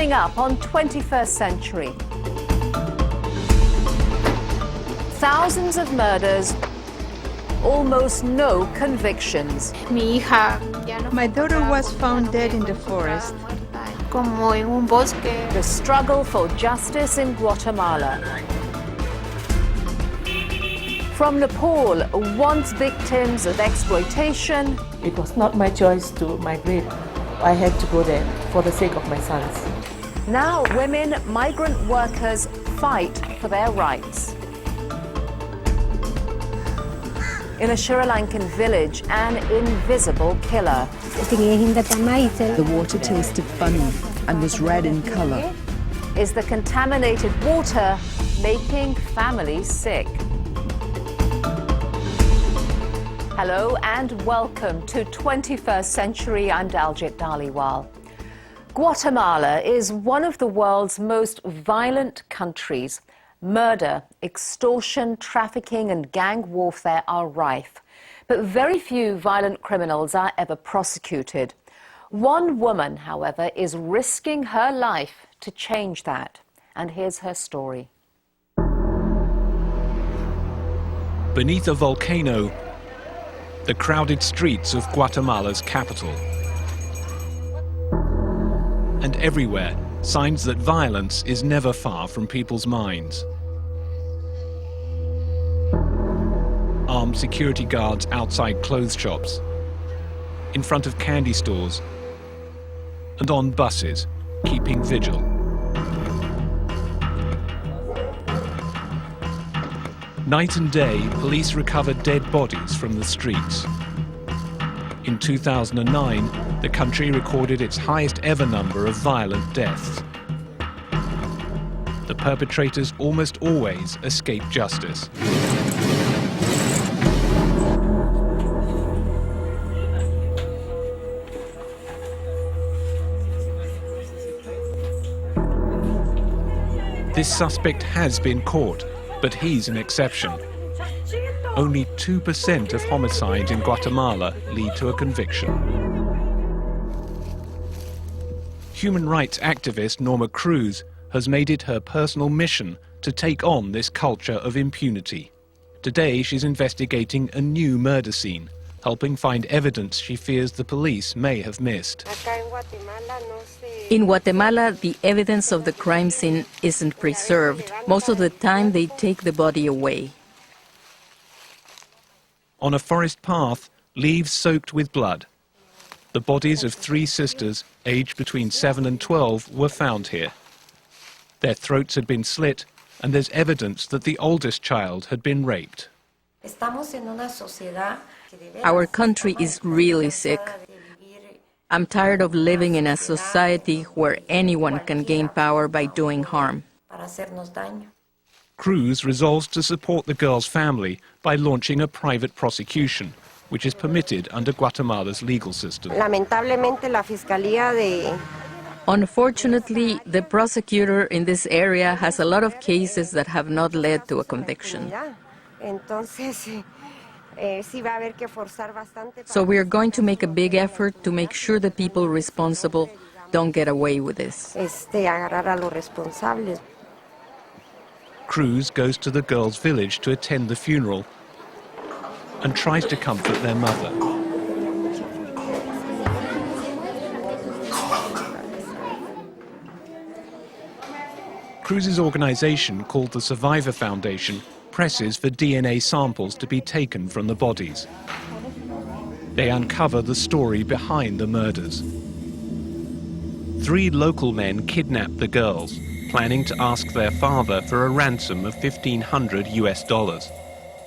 Coming up on 21st Century. Thousands of murders, almost no convictions. My daughter was found dead in the forest. The struggle for justice in Guatemala. From Nepal, once victims of exploitation. It was not my choice to migrate. I had to go there for the sake of my sons. Now women, migrant workers, fight for their rights. In a Sri Lankan village, an invisible killer. The water tasted funny and was red in color. Is the contaminated water making families sick? Hello and welcome to 21st Century. I'm Daljit Dhaliwal. Guatemala is one of the world's most violent countries. Murder, extortion, trafficking and gang warfare are rife. But very few violent criminals are ever prosecuted. One woman, however, is risking her life to change that. And here's her story. Beneath a volcano, the crowded streets of Guatemala's capital. And everywhere, signs that violence is never far from people's minds. Armed security guards outside clothes shops, in front of candy stores, and on buses, keeping vigil. Night and day, police recovered dead bodies from the streets. In 2009, the country recorded its highest ever number of violent deaths. The perpetrators almost always escape justice. This suspect has been caught, but he's an exception. Only 2% of homicides in Guatemala lead to a conviction. Human rights activist Norma Cruz has made it her personal mission to take on this culture of impunity. Today she's investigating a new murder scene, helping find evidence she fears the police may have missed. In Guatemala, the evidence of the crime scene isn't preserved. Most of the time, they take the body away. On a forest path, leaves soaked with blood. The bodies of 3 sisters, aged between 7 and 12, were found here. Their throats had been slit, and there's evidence that the oldest child had been raped. Our country is really sick. I'm tired of living in a society where anyone can gain power by doing harm. Cruz resolves to support the girl's family by launching a private prosecution, which is permitted under Guatemala's legal system. Unfortunately, the prosecutor in this area has a lot of cases that have not led to a conviction. So we are going to make a big effort to make sure the people responsible don't get away with this. Cruz goes to the girl's village to attend the funeral and tries to comfort their mother. Cruz's organization, called the Survivor Foundation, presses for DNA samples to be taken from the bodies. They uncover the story behind the murders. 3 local men kidnapped the girls, planning to ask their father for a ransom of $1,500.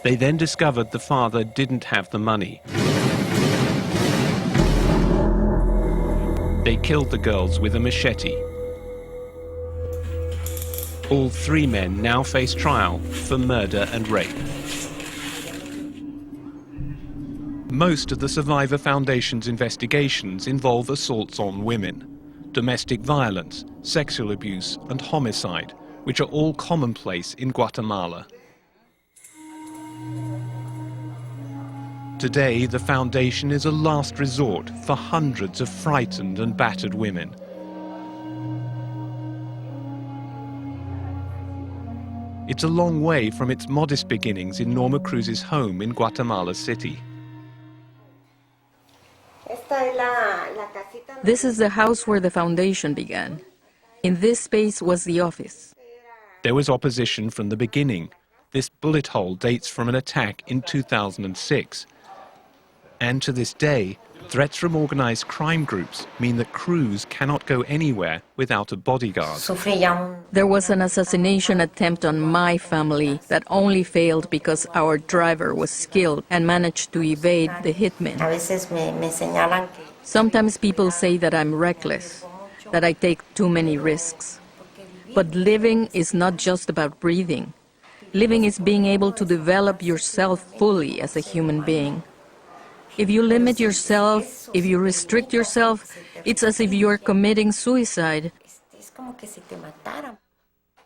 They then discovered the father didn't have the money. They killed the girls with a machete. All 3 men now face trial for murder and rape. Most of the Survivor Foundation's investigations involve assaults on women, domestic violence, sexual abuse and homicide, which are all commonplace in Guatemala. Today, the foundation is a last resort for hundreds of frightened and battered women. It's a long way from its modest beginnings in Norma Cruz's home in Guatemala City. This is the house where the foundation began. In this space was the office. There was opposition from the beginning. This bullet hole dates from an attack in 2006. And to this day, threats from organized crime groups mean that Cruz cannot go anywhere without a bodyguard. There was an assassination attempt on my family that only failed because our driver was skilled and managed to evade the hitmen. Sometimes people say that I'm reckless, that I take too many risks. But living is not just about breathing. Living is being able to develop yourself fully as a human being. If you limit yourself, if you restrict yourself, it's as if you're committing suicide.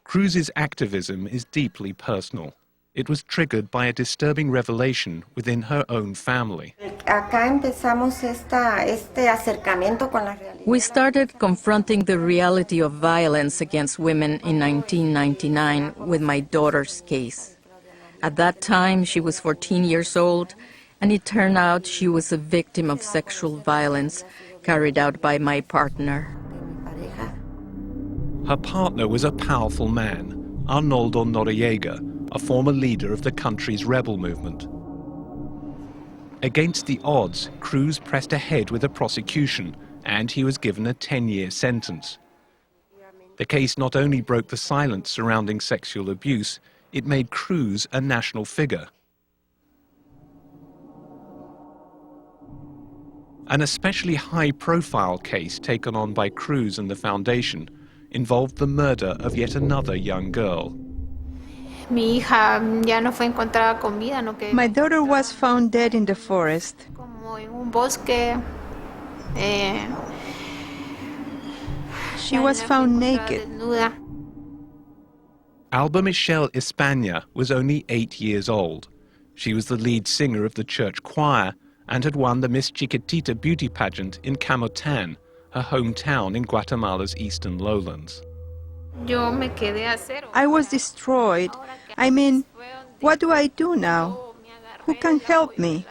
Cruz's activism is deeply personal. It was triggered by a disturbing revelation within her own family. We started confronting the reality of violence against women in 1999 with my daughter's case. At that time, she was 14 years old, and it turned out she was a victim of sexual violence carried out by my partner. Her partner was a powerful man, Arnoldo Noriega, a former leader of the country's rebel movement. Against the odds, Cruz pressed ahead with a prosecution, and he was given a 10-year sentence. The case not only broke the silence surrounding sexual abuse, it made Cruz a national figure. An especially high-profile case taken on by Cruz and the Foundation involved the murder of yet another young girl. My daughter was found dead in the forest. She was found naked. Alba Michelle España was only 8 years old. She was the lead singer of the church choir and had won the Miss Chiquitita beauty pageant in Camotan, her hometown in Guatemala's eastern lowlands. I was destroyed. I mean, what do I do now? Who can help me?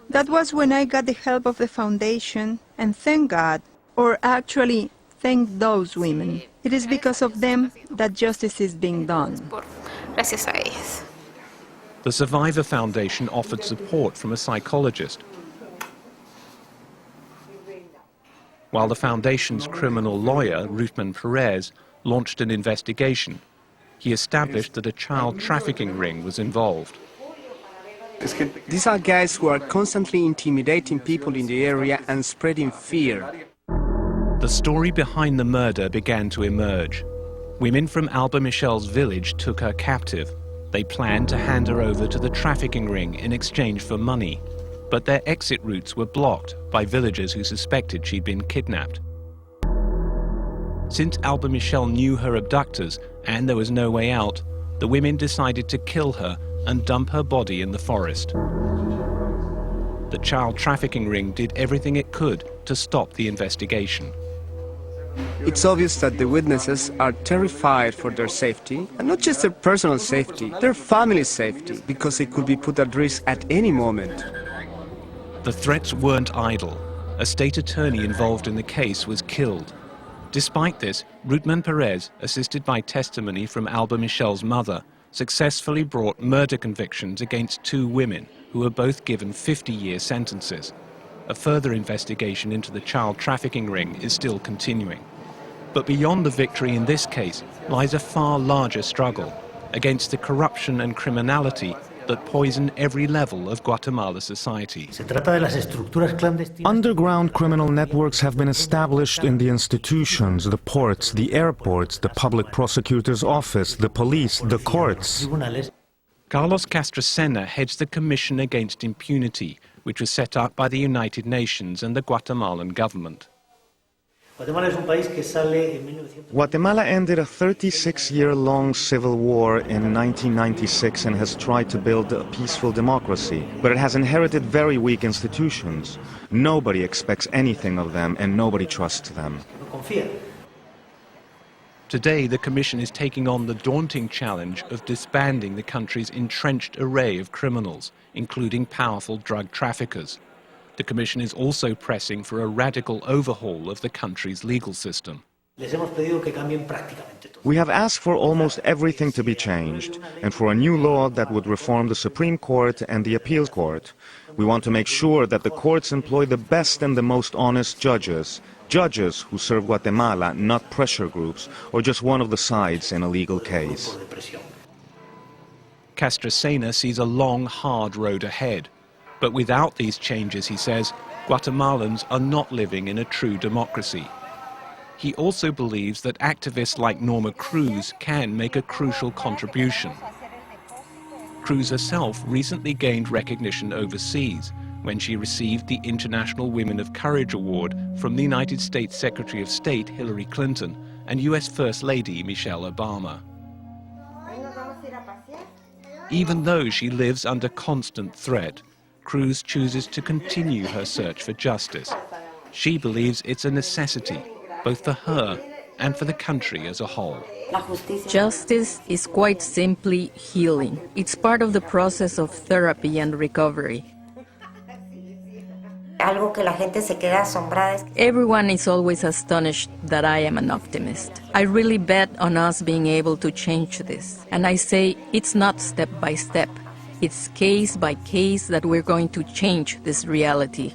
That was when I got the help of the foundation, and thank God, or actually, thank those women. It is because of them that justice is being done. The Survivor Foundation offered support from a psychologist, while the Foundation's criminal lawyer, Ruthman Perez, launched an investigation. He established that a child trafficking ring was involved. These are guys who are constantly intimidating people in the area and spreading fear. The story behind the murder began to emerge. Women from Alba Michelle's village took her captive. They planned to hand her over to the trafficking ring in exchange for money. But their exit routes were blocked by villagers who suspected she'd been kidnapped. Since Alba Michelle knew her abductors and there was no way out, the women decided to kill her and dump her body in the forest. The child trafficking ring did everything it could to stop the investigation. It's obvious that the witnesses are terrified for their safety, and not just their personal safety, their family's safety, because they could be put at risk at any moment. The threats weren't idle. A state attorney involved in the case was killed. Despite this, Ruthman Perez, assisted by testimony from Alba Michelle's mother, successfully brought murder convictions against 2 women who were both given 50-year sentences. A further investigation into the child trafficking ring is still continuing. But beyond the victory in this case lies a far larger struggle against the corruption and criminality that poison every level of Guatemala society. Underground criminal networks have been established in the institutions, the ports, the airports, the public prosecutor's office, the police, the courts. Carlos Castracena heads the Commission Against Impunity, which was set up by the United Nations and the Guatemalan government. Guatemala ended a 36-year-long civil war in 1996 and has tried to build a peaceful democracy, but it has inherited very weak institutions. Nobody expects anything of them and nobody trusts them. Today, the Commission is taking on the daunting challenge of disbanding the country's entrenched array of criminals, including powerful drug traffickers. The Commission is also pressing for a radical overhaul of the country's legal system. We have asked for almost everything to be changed, and for a new law that would reform the Supreme Court and the Appeals Court. We want to make sure that the courts employ the best and the most honest judges, judges who serve Guatemala, not pressure groups, or just one of the sides in a legal case. Castracena sees a long, hard road ahead. But without these changes, he says, Guatemalans are not living in a true democracy. He also believes that activists like Norma Cruz can make a crucial contribution. Cruz herself recently gained recognition overseas when she received the International Women of Courage Award from the United States Secretary of State Hillary Clinton and US First Lady Michelle Obama. Even though she lives under constant threat, Cruz chooses to continue her search for justice. She believes it's a necessity, both for her and for the country as a whole. Justice is quite simply healing. It's part of the process of therapy and recovery. Everyone is always astonished that I am an optimist. I really bet on us being able to change this. And I say it's not step by step. It's case by case that we're going to change this reality.